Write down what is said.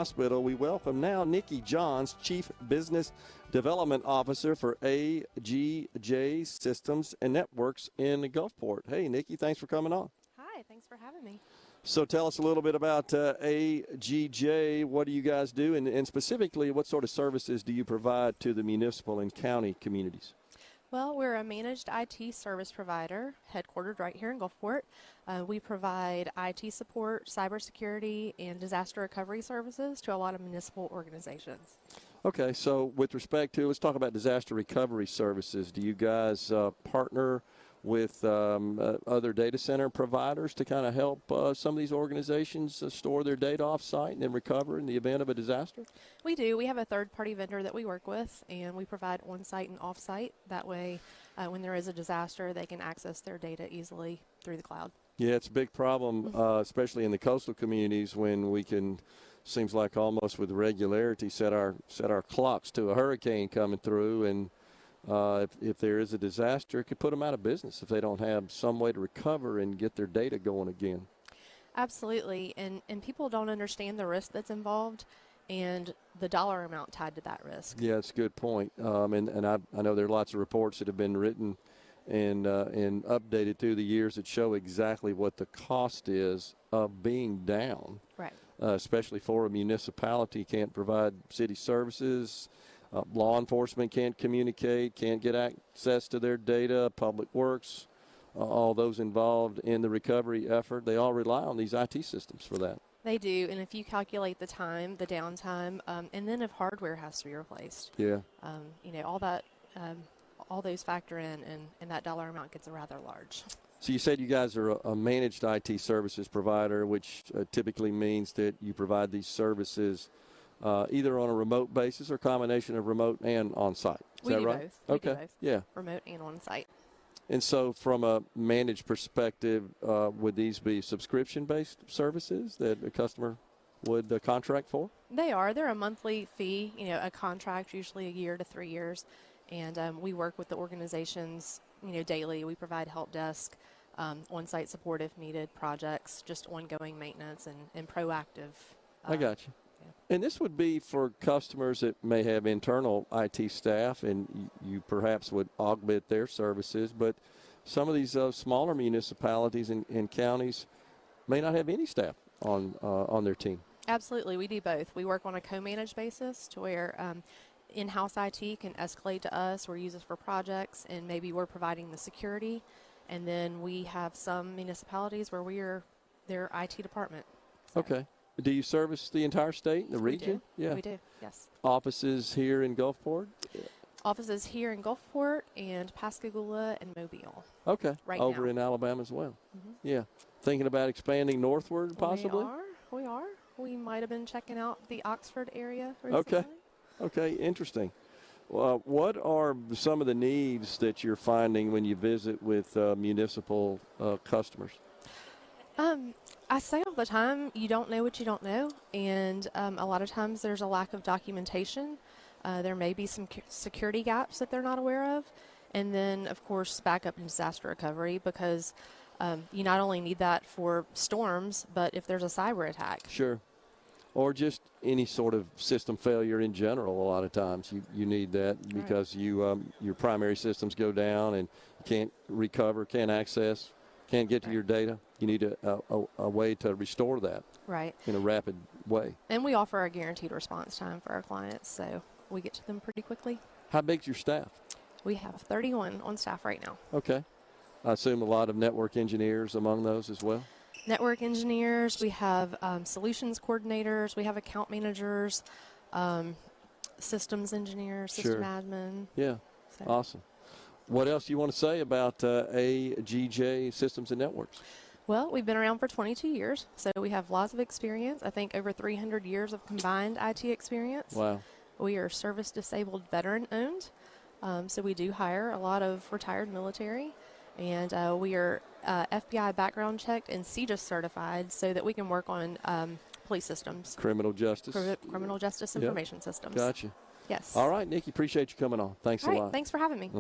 Hospital, we welcome now Nikki Johns, Chief Business Development Officer for AGJ Systems and Networks in Gulfport. Hey, Nikki, thanks for coming on. Hi, thanks for having me. So tell us a little bit about AGJ. What do you guys do? And specifically, what sort of services do you provide to the municipal and county communities? Well, we're a managed IT service provider headquartered right here in Gulfport. We provide IT support, cybersecurity, and disaster recovery services to a lot of municipal organizations. Okay, so with respect to, let's talk about disaster recovery services. Do you guys partner with other data center providers to kind of help some of these organizations store their data off-site and then recover in the event of a disaster? We do. We have a third-party vendor that we work with, and we provide on-site and off-site. That way, when there is a disaster, they can access their data easily through the cloud. Yeah, it's a big problem, especially in the coastal communities, when we can, seems like almost with regularity, set our clocks to a hurricane coming through, and if there is a disaster, it could put them out of business if they don't have some way to recover and get their data going again. Absolutely, and people don't understand the risk that's involved and the dollar amount tied to that risk. Yeah, it's a good point. And I know there are lots of reports that have been written and updated through the years that show exactly what the cost is of being down. Right. Especially for a municipality, can't provide city services. Law enforcement can't communicate, can't get access to their data, public works, all those involved in the recovery effort, they all rely on these IT systems for that. They do, and if you calculate the time, the downtime, and then if hardware has to be replaced, all those factor in, and that dollar amount gets rather large. So you said you guys are a managed IT services provider, which typically means that you provide these services either on a remote basis or combination of remote and on-site. Is that right? Both. We do both. Yeah. Remote and on-site. And so from a managed perspective, would these be subscription-based services that a customer would contract for? They are. They're a monthly fee, a contract, usually a year to 3 years. And we work with the organizations, daily. We provide help desk, on-site support if needed, projects, just ongoing maintenance and proactive. I got you. And this would be for customers that may have internal IT staff, and you perhaps would augment their services. But some of these smaller municipalities and counties may not have any staff on their team. Absolutely. We do both. We work on a co-managed basis to where in-house IT can escalate to us or use us for projects, and maybe we're providing the security. And then we have some municipalities where we are their IT department. So. Okay. Do you service the entire state, the region? We do. Yeah. We do, yes. Offices here in Gulfport? Offices here in Gulfport and Pascagoula and Mobile. Okay. Right over now. In Alabama as well. Mm-hmm. Yeah. Thinking about expanding northward possibly? We are. We might have been checking out the Oxford area recently. Okay. Interesting. What are some of the needs that you're finding when you visit with municipal customers? I say all the time, you don't know what you don't know, and a lot of times there's a lack of documentation. There may be some security gaps that they're not aware of, and then, of course, backup and disaster recovery, because you not only need that for storms, but if there's a cyber attack. Sure. Or just any sort of system failure in general. A lot of times you need that because your primary systems go down and you can't recover, can't access, can't get to your data. You need a way to restore that in a rapid way. And we offer a guaranteed response time for our clients, so we get to them pretty quickly. How big's your staff? We have 31 on staff right now. Okay. I assume a lot of network engineers among those as well? Network engineers, we have systems coordinators, we have account managers, systems engineers, system admin. Yeah, so. Awesome. What else do you want to say about AGJ Systems and Networks? Well, we've been around for 22 years, so we have lots of experience. I think over 300 years of combined IT experience. Wow. We are service-disabled veteran-owned, so we do hire a lot of retired military, and we are FBI background checked and CJIS certified so that we can work on police systems. Criminal justice. Criminal justice information systems. Gotcha. Yes. All right, Nikki, appreciate you coming on. Thanks a lot. Thanks for having me.